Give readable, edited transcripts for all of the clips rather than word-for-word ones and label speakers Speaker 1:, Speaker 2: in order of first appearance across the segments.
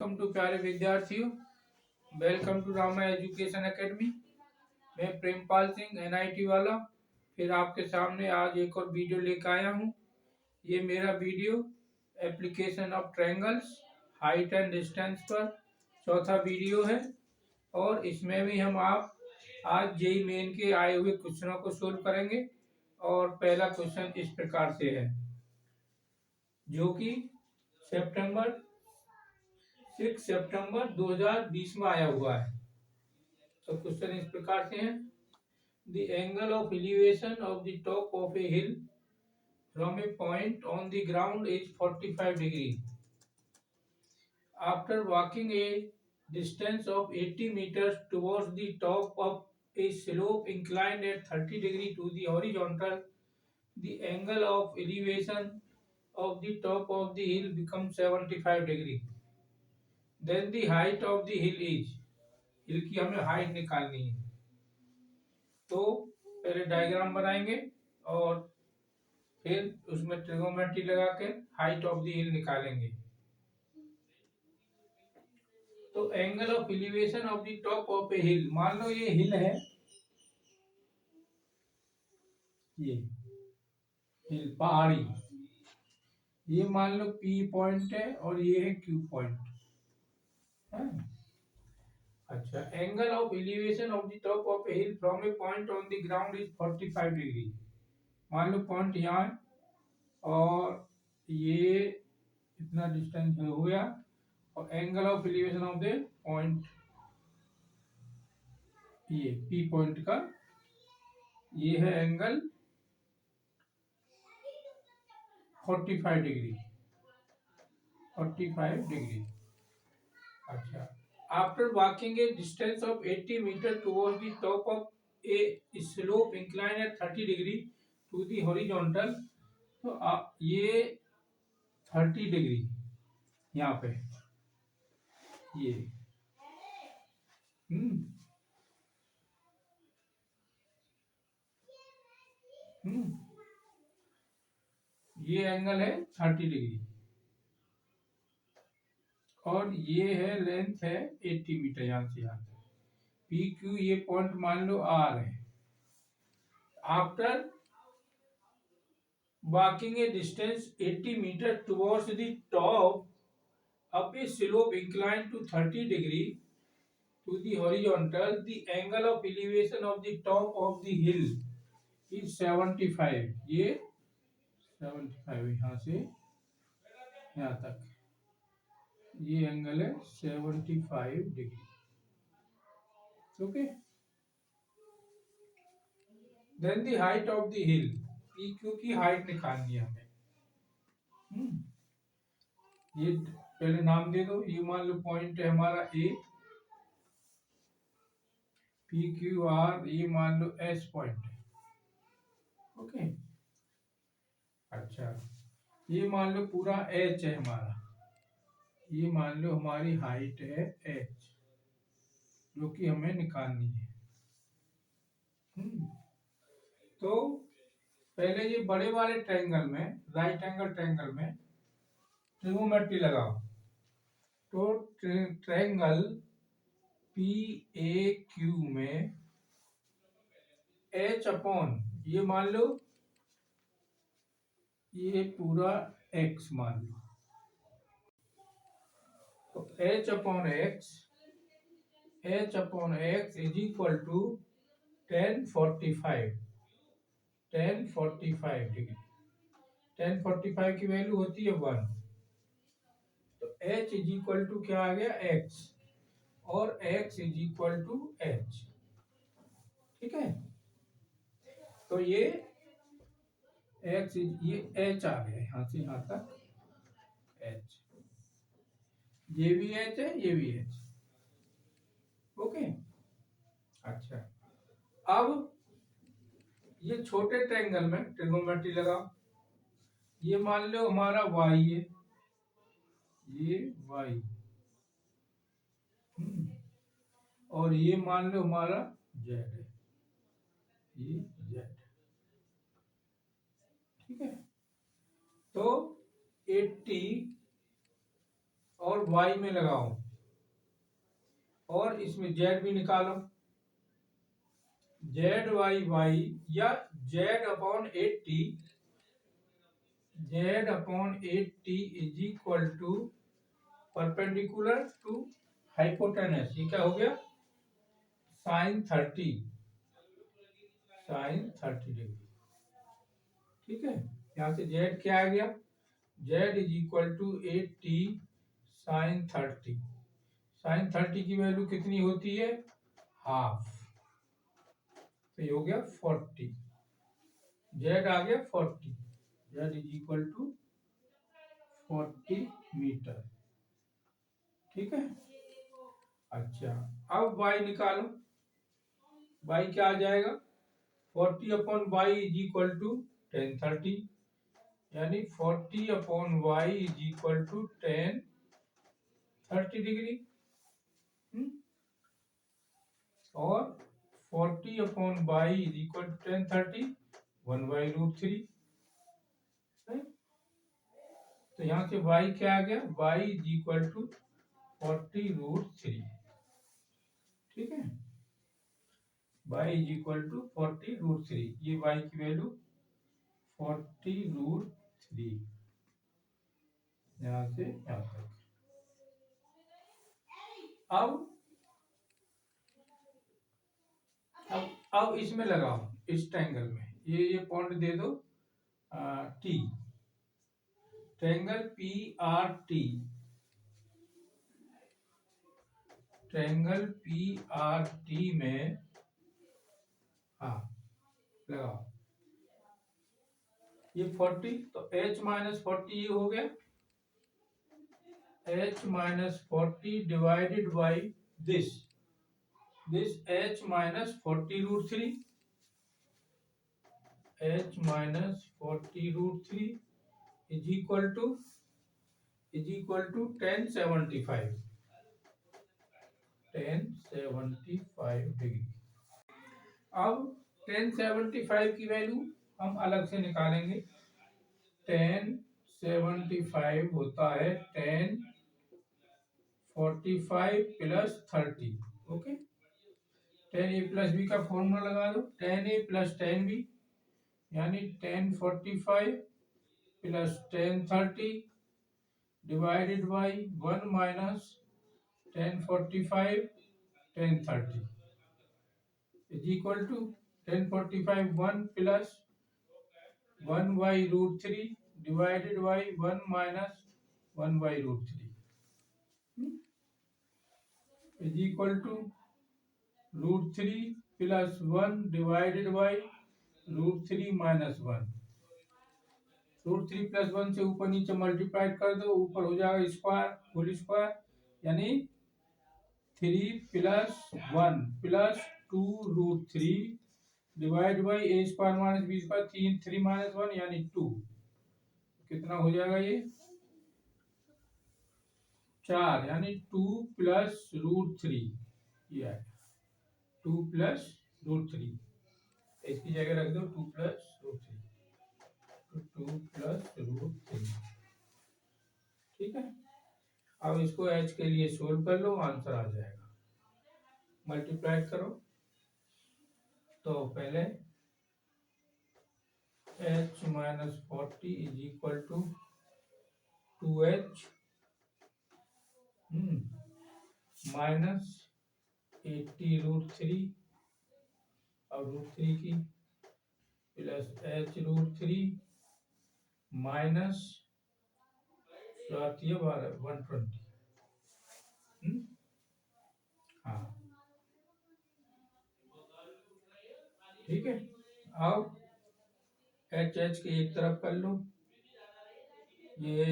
Speaker 1: Welcome to प्यारे विद्यार्थियों। Welcome to Rama education academy. मैं प्रेमपाल सिंह एनआईटी वाला फिर आपके सामने आज एक और वीडियो लेकर आया हूँ। ये मेरा video application of triangles height and distance पर चौथा वीडियो है और इसमें भी हम आप आज जेई मेन के आए हुए क्वेश्चनों को सोल्व करेंगे। और पहला क्वेश्चन इस प्रकार से है जो कि सितंबर 6 सितंबर 2020 में आया हुआ है। तो क्वेश्चन इस प्रकार से है the angle of elevation of the top of a hill from a point on the ground is 45 degree after walking A distance of 80 meters towards the top of a slope inclined at 30 degree to the horizontal. The angle of elevation of the top of the hill becomes 75 degree. Then the height of the hill is, हिल की हमें height निकालनी है। तो पहले diagram बनाएंगे और फिर उसमें ट्रिगोनोमेट्री लगा के हाइट ऑफ द हिल निकालेंगे। तो angle of elevation of the top of a hill, मान लो ये हिल है, ये हिल पहाड़ी, ये मान लो पी पॉइंट है और ये है क्यू पॉइंट है। अच्छा, angle of elevation of the top of a hill from a point on the ground is 45 degree. मान लो पॉइंट यहाँ है और ये इतना डिस्टेंस हो गया और angle of elevation of the point, ये पी पॉइंट का ये है एंगल 45 डिग्री, 45 डिग्री। अच्छा, after walking a distance of 80 metre towards the top of a slope incline at 30 degree to the horizontal. तो ये 30 डिग्री यहाँ पे ये हम्म हम्म ये एंगल है 30 डिग्री और ये है लेंथ है 80 मीटर यहाँ से यहाँ तक। पी क्यू ये पॉइंट मान लो आर है। After walking a distance 80 meters towards the top of a slope inclined to 30 degree to the horizontal, the angle of elevation of the top of the hill is 75. ये 75 यहाँ से यहाँ तक ये angle है 75 degree. Okay, then the height of the hill, P Q की height निकालनी है हमें। ये पहले नाम दे दो, ये मान लो पॉइंट है हमारा ए, पी क्यू आर, ये मान लो एस पॉइंट है। ओके, अच्छा, ये मान लो पूरा एच है हमारा, ये मान लो हमारी हाइट है एच जो कि हमें निकालनी है। तो पहले ये बड़े वाले ट्रायंगल में, राइट एंगल ट्रायंगल में ट्रिगोनोमेट्री लगाओ। तो ट्रायंगल पी ए क्यू में एच अपॉन, ये मान लो ये पूरा एक्स मान लो, तो H upon X is equal to 1045 degree. 1045 की वैल्यू होती है 1, तो h इज इक्वल टू क्या आ गया x और x is equal to h। ठीक है, तो ये x ये h आ गया यहाँ से यहाँ तक h, ये भी h है ये भी h। ओके, अच्छा, अब ये छोटे ट्रायंगल में ट्रिगोनोमेट्री लगाओ। ये मान लो हमारा y है, ये y, और ये मान लो हमारा z है, ये z। ठीक है, तो 80 और y में लगाओ और इसमें z भी निकालो। जेड वाई वाई या z/80 is equal to perpendicular to hypotenuse. ये क्या हो गया? sin 30 ठीक है। यहाँ से z क्या आ गया? z is equal to 80 sin 30। sin 30 की वैल्यू कितनी होती है? हाफ। तो ये हो गया 40। z आ गया 40। z is equal to 40 metre. ठीक है। अच्छा, अब y निकालो। y क्या आ जाएगा? 40/y is equal to tan 30, यानी 40/y is equal to tan 30 degree. और 40/y is equal to tan 30 1/√3। तो यहाँ से y क्या आ गया? y is equal to 40√3। ठीक है। y is equal to 40√3। ये y की वैल्यू 40√3 यहाँ से यहाँ तक। अब इसमें लगाओ, इस ट्रायंगल में ये पॉइंट दे दो T. Triangle PRT, triangle PRT में हाँ लगाओ ये 40। तो h-40 ये हो गया। h-40 divided by this h-40√3। h-40√3 is equal to 1075 degree. अब 1075 की वैल्यू हम अलग से निकालेंगे। 1075 होता है 1045 plus 30। Okay, 10a plus B का फॉर्मूला लगा दो। 10a प्लस 10b यानी 1045 plus 1030 divided by 1 minus 1045 1030 is equal to 1045 1 plus 1/√3 divided by 1 minus 1/√3 is equal to √3 plus 1 divided by √3 minus 1। √3 plus 1 से ऊपर नीचे मल्टीप्लाई कर दो, ऊपर हो जाएगा स्क्वायर, होल स्क्वायर, यानी 3 plus 1 plus 2√3 divide by a square minus b square, 3 minus 1 यानी 2। कितना हो जाएगा ये? 4, यानी 2 प्लस √3। ये आएगा 2 प्लस √3। इसकी जगह रख दो 2 प्लस √3। तो 2 प्लस √3। ठीक है। अब इसको h के लिए सोल्व कर लो, आंसर आ जाएगा। मल्टीप्लाई करो तो पहले h-40 is equal to 2h minus 80√3 और √3 की प्लस h√3 माइनस 120। हाँ ठीक है। अब h के एक तरफ कर लो। ये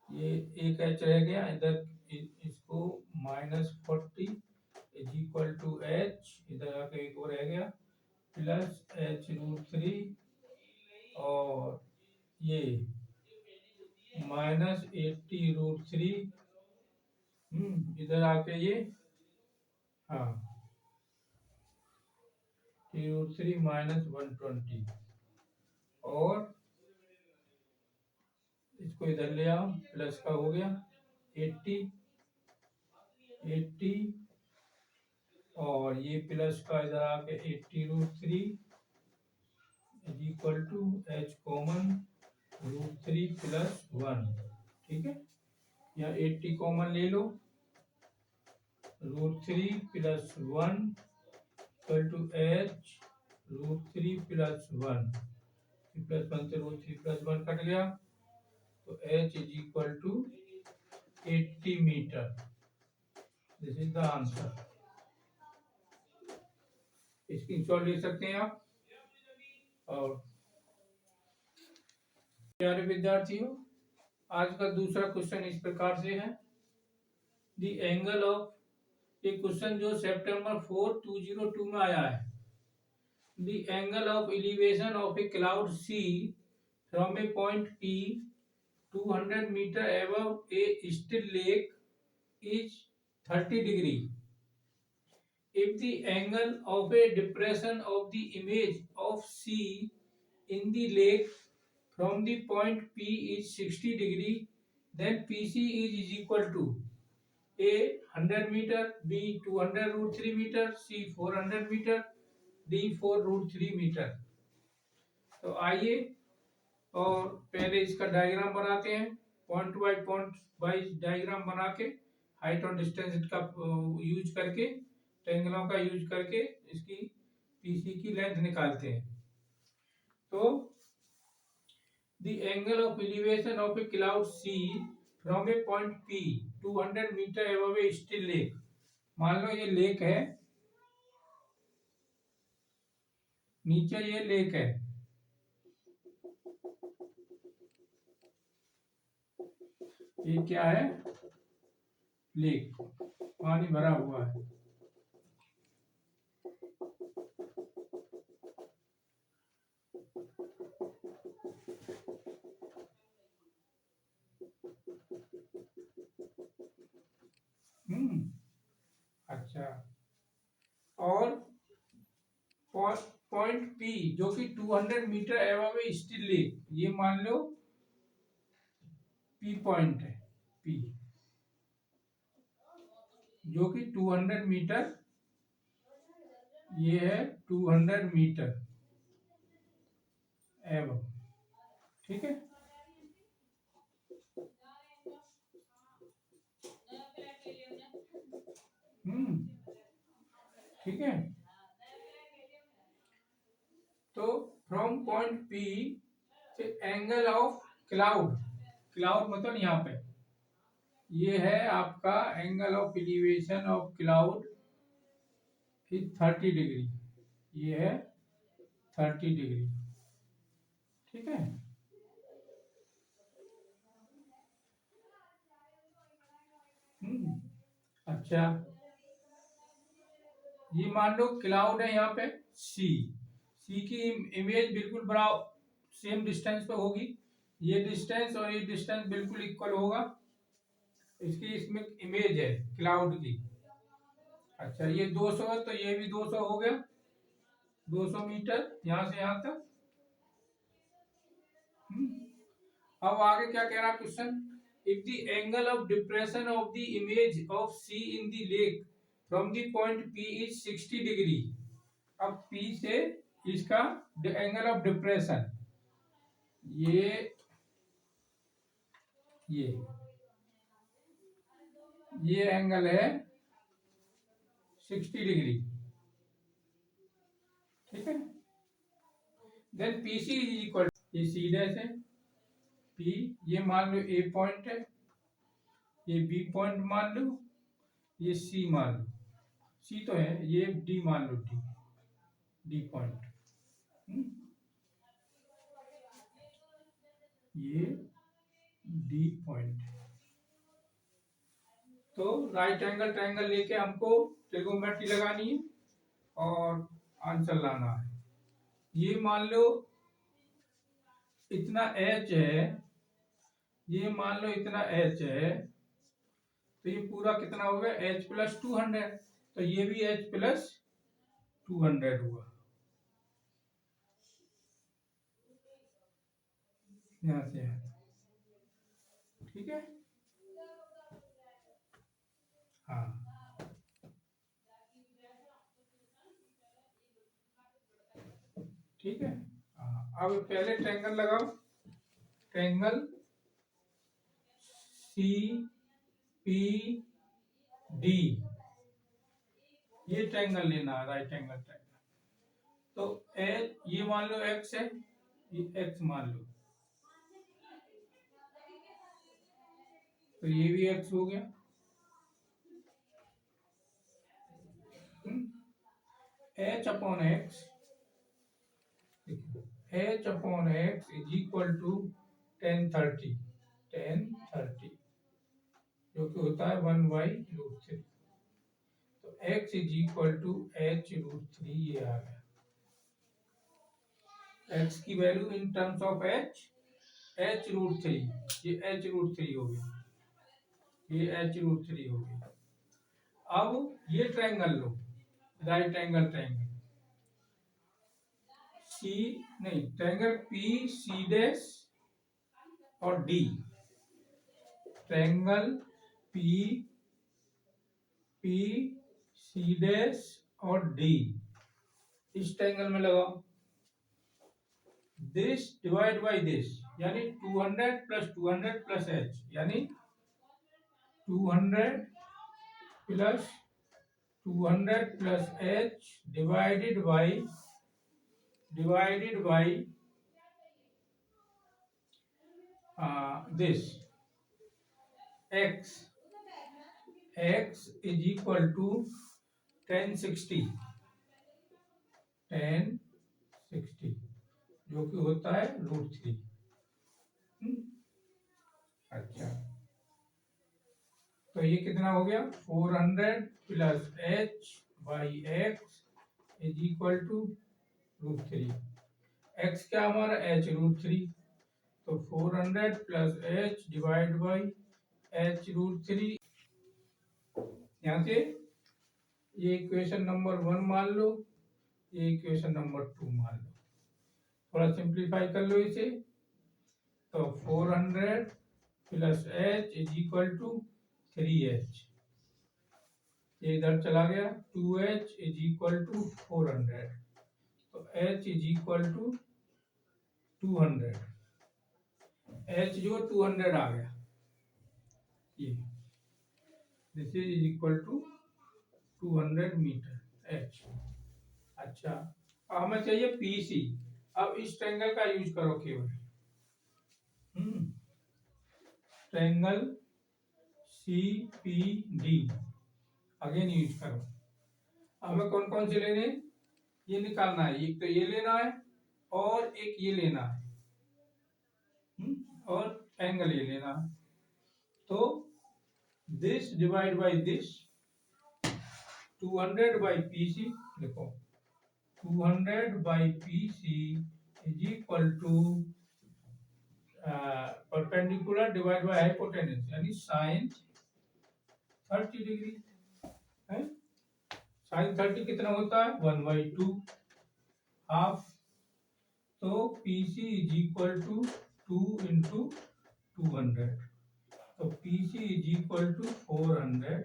Speaker 1: ये एक h रह गया इधर, इसको -40 इज इक्वल टू h, इधर आके एक और रह गया प्लस h√3 और ये -80√3 इधर आके ये हाँ √3 -120 और इसको इधर ले आओ, प्लस का हो गया 80, 80 और ये प्लस का इधर आके 80√3 is equal to H common √3 + 1। ठीक है, या 80 कॉमन ले लो, √3 + 1 इक्वल टू एच √3 + 1। +1 से √3 + 1 कट गया, तो h is equal to 80 metre. This is the answer. Screenshot ले सकते हैं आप। और प्यारे विद्यार्थियों, आज का दूसरा क्वेश्चन इस प्रकार से है, द एंगल ऑफ, एक क्वेश्चन जो सितंबर 4, 2002 में आया है। The angle of elevation of a cloud C from a point P 200 metre above a still lake is 30 degree. If the angle of a depression of the image of C in the lake from the point P is 60 degree, then PC is equal to A 100 meter, B 200√3 meter, C 400 meter, D 4√3 meter। तो आइए और पहले इसका diagram बनाते हैं, point by point wise diagram बना के height और डिस्टेंस का यूज करके, ट्रायंगलों का यूज करके इसकी पीसी की लेंथ निकालते हैं। तो the angle of elevation of a cloud C from a point P 200 metre above a still lake. मान लो ये लेक है, नीचे ये लेक है, ये क्या है, लेक, पानी भरा हुआ है। अच्छा, और पॉइंट पी जो कि 200 metre above a still lake, ये मान लो पी पॉइंट है, पी जो कि 200 मीटर, ये है 200 मीटर एबव। ठीक है, ठीक है। तो फ्रॉम पॉइंट पी से एंगल ऑफ क्लाउड, क्लाउड मतलब यहाँ पे ये है आपका angle of elevation of cloud 30 degree, ये है 30 डिग्री। ठीक है, अच्छा, ये मान लो क्लाउड है यहाँ पे सी, सी की इमेज बिल्कुल बराबर सेम डिस्टेंस पे होगी, ये डिस्टेंस और ये डिस्टेंस बिल्कुल इक्वल होगा, इसकी इसमें इमेज है क्लाउड की। अच्छा, ये 200 है तो ये भी 200 हो गया, 200 मीटर यहाँ से यहाँ तक। अब आगे क्या कह रहा question, if the angle of depression of the image of C in the lake from the point P is 60 degree. अब P से इसका एंगल ऑफ डिप्रेशन, ये ये एंगल है 60 डिग्री। ठीक है, देन PC इज इक्वल, ये सी डैश है, P ये मान लो A पॉइंट है, ये B पॉइंट मान लो, ये C मान लो, C तो है, ये D मान लो, D पॉइंट, ये D पॉइंट। तो राइट एंगल ट्रायंगल लेके हमको ट्रिगोनोमेट्री लगानी है और आंसर लाना है। ये मान लो इतना h है, ये मान लो इतना h है, तो ये पूरा कितना हो गया, h + 200, तो ये भी h + 200 हुआ। यहाँ से ठीक है। हाँ, ठीक है। हाँ, अब पहले ट्रायंगल लगाओ। ट्रायंगल सी पी डी, ये ट्रायंगल लेना है, राइट एंगल ट्रायंगल। तो ये मान लो एक्स है, ये एक्स मान लो, तो ये भी एक्स हो गया। H upon X, H upon X is equal to 1030, 1030 जो कि होता है 1/√3। तो x is equal to h√3, ये आ गया। x की value in terms of h√3, ये h√3 हो गया, ये h√3 हो गया। अब ये ट्रायंगल लो, राइट एंगल ट्रायंगल सी, नहीं, ट्रायंगल पी सी डैश और D, triangle P P C dash और डी, इस ट्रायंगल में लगाओ। दिस डिवाइड बाय दिस, यानी 200 प्लस 200 प्लस h, यानी 200 plus 200 plus h divided by this x is equal to 1060 जो कि होता है √3। अच्छा, तो ये कितना हो गया, 400 plus h by x is equal to √3। x क्या हमारा h√3, तो 400 plus h divide by h√3। यहाँ से ये इक्वेशन नंबर 1 मान लो, ये इक्वेशन नंबर 2 मान लो, थोड़ा सिंप्लीफाई कर लो इसे। तो 400 plus h is equal to 3h, ये इधर चला गया, 2h इज इक्वल टू 400, तो h is equal to 200, h जो 200 आ गया, ये this is equal to 200 metre h। अच्छा, अब हमें चाहिए पीसी। अब इस ट्रायंगल का यूज करो केवल, triangle C P D again use करो। हमें कौन कौन से लेने, ये निकालना है, एक तो ये लेना है और एक ये लेना है, और एंगल ये लेना है। तो this divide by this, 200 by PC, देखो 200 by PC is equal to perpendicular divide by hypotenuse, यानी साइन 30 डिग्री है। साइन 30 कितना होता है, 1/2 हाफ। तो PC is equal to 2 into 200, तो PC is equal to 400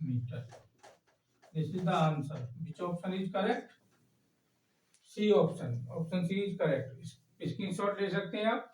Speaker 1: metre. This is the answer. Which option is correct, C option, option C is correct. Screenshot ले सकते हैं आप।